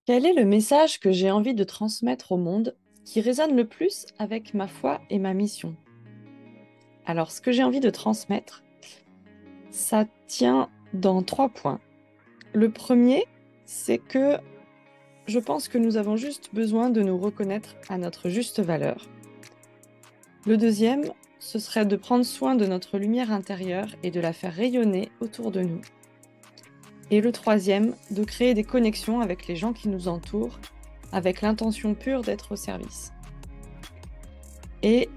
Quel est le message que j'ai envie de transmettre au monde qui résonne le plus avec ma foi et ma mission? Alors, ce que j'ai envie de transmettre, ça tient dans trois points. Le premier, c'est que je pense que nous avons juste besoin de nous reconnaître à notre juste valeur. Le deuxième, ce serait de prendre soin de notre lumière intérieure et de la faire rayonner autour de nous. Et le troisième, de créer des connexions avec les gens qui nous entourent, avec l'intention pure d'être au service. Et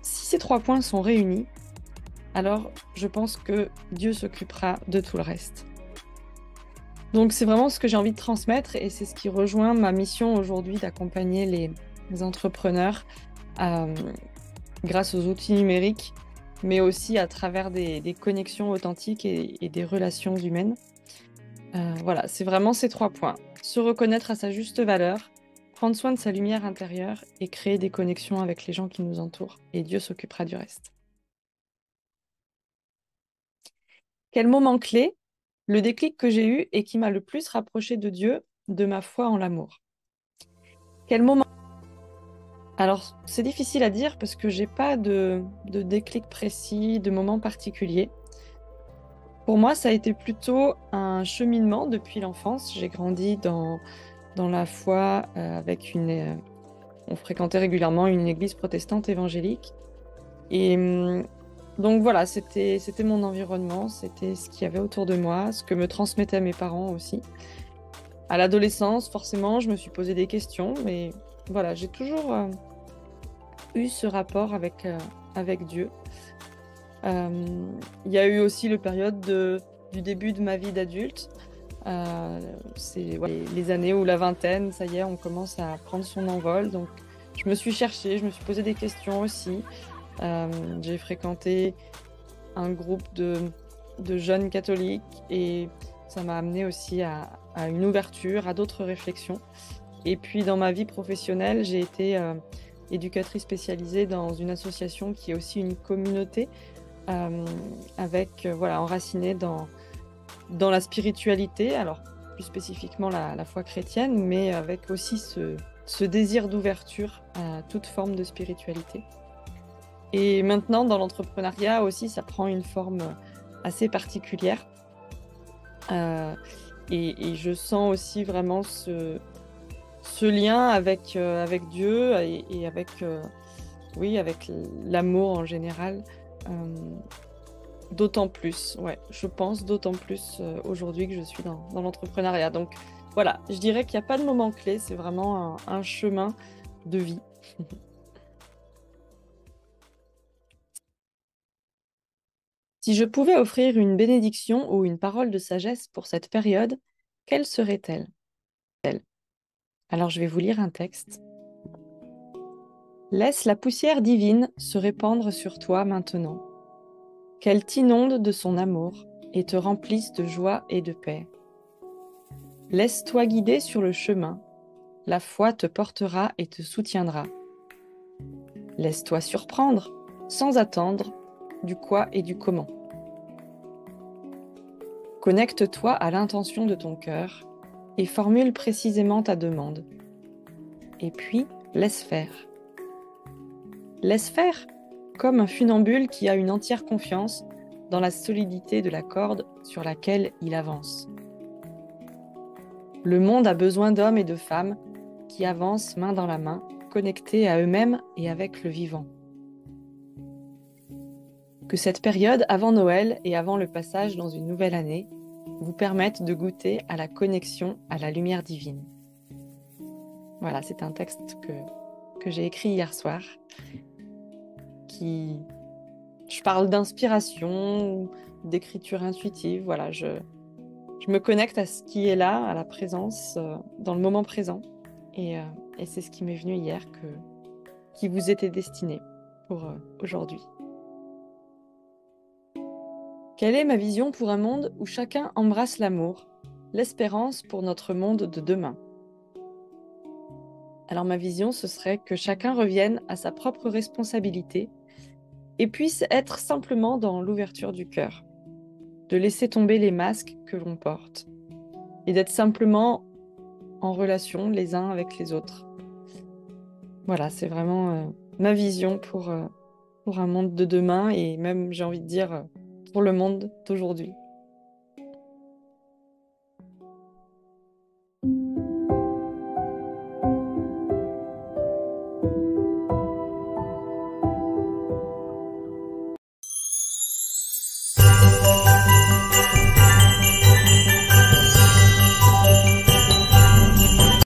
si ces trois points sont réunis, alors je pense que Dieu s'occupera de tout le reste. Donc c'est vraiment ce que j'ai envie de transmettre et c'est ce qui rejoint ma mission aujourd'hui d'accompagner les entrepreneurs euh, grâce aux outils numériques, mais aussi à travers des connexions authentiques et des relations humaines. Voilà, c'est vraiment ces trois points. Se reconnaître à sa juste valeur, prendre soin de sa lumière intérieure et créer des connexions avec les gens qui nous entourent. Et Dieu s'occupera du reste. Quel moment clé, le déclic que j'ai eu et qui m'a le plus rapproché de Dieu, de ma foi en l'amour? Quel moment? Alors, c'est difficile à dire parce que j'ai pas de déclic précis, de moment particulier. Pour moi, ça a été plutôt un cheminement depuis l'enfance. J'ai grandi dans la foi avec on fréquentait régulièrement une église protestante évangélique. Et donc voilà, c'était mon environnement, c'était ce qu'il y avait autour de moi, ce que me transmettaient mes parents aussi. À l'adolescence, forcément, je me suis posé des questions, mais voilà, j'ai toujours eu ce rapport avec Dieu. Il y a eu aussi le période du début de ma vie d'adulte. C'est les années où la vingtaine, ça y est, on commence à prendre son envol. Donc, je me suis cherchée, je me suis posé des questions aussi. J'ai fréquenté un groupe de jeunes catholiques et ça m'a amené aussi à une ouverture, à d'autres réflexions. Et puis, dans ma vie professionnelle, j'ai été éducatrice spécialisée dans une association qui est aussi une communauté euh, avec, voilà, enracinée dans la spiritualité, alors plus spécifiquement la foi chrétienne, mais avec aussi ce désir d'ouverture à toute forme de spiritualité. Et maintenant, dans l'entrepreneuriat aussi, ça prend une forme assez particulière. Euh, et je sens aussi vraiment ce lien avec Dieu et avec, oui, avec l'amour en général. Euh, D'autant plus, ouais, je pense d'autant plus aujourd'hui que je suis dans l'entrepreneuriat. Donc voilà, je dirais qu'il n'y a pas de moment clé, c'est vraiment un chemin de vie. Si je pouvais offrir une bénédiction ou une parole de sagesse pour cette période, quelle serait-elle? Alors je vais vous lire un texte. Laisse la poussière divine se répandre sur toi maintenant, qu'elle t'inonde de son amour et te remplisse de joie et de paix. Laisse-toi guider sur le chemin. La foi te portera et te soutiendra. Laisse-toi surprendre, sans attendre, du quoi et du comment. Connecte-toi à l'intention de ton cœur et formule précisément ta demande. Et puis, laisse faire. Laisse faire, comme un funambule qui a une entière confiance dans la solidité de la corde sur laquelle il avance. Le monde a besoin d'hommes et de femmes qui avancent main dans la main, connectés à eux-mêmes et avec le vivant. Que cette période avant Noël et avant le passage dans une nouvelle année vous permette de goûter à la connexion à la lumière divine. Voilà, c'est un texte que j'ai écrit hier soir, qui, je parle d'inspiration, d'écriture intuitive, voilà, je me connecte à ce qui est là, à la présence, dans le moment présent, et, euh, et c'est ce qui m'est venu hier, qui vous était destiné pour aujourd'hui. Quelle est ma vision pour un monde où chacun embrasse l'amour, l'espérance pour notre monde de demain? Alors ma vision, ce serait que chacun revienne à sa propre responsabilité et puisse être simplement dans l'ouverture du cœur, de laisser tomber les masques que l'on porte et d'être simplement en relation les uns avec les autres. Voilà, c'est vraiment ma vision pour un monde de demain et même, j'ai envie de dire, pour le monde d'aujourd'hui.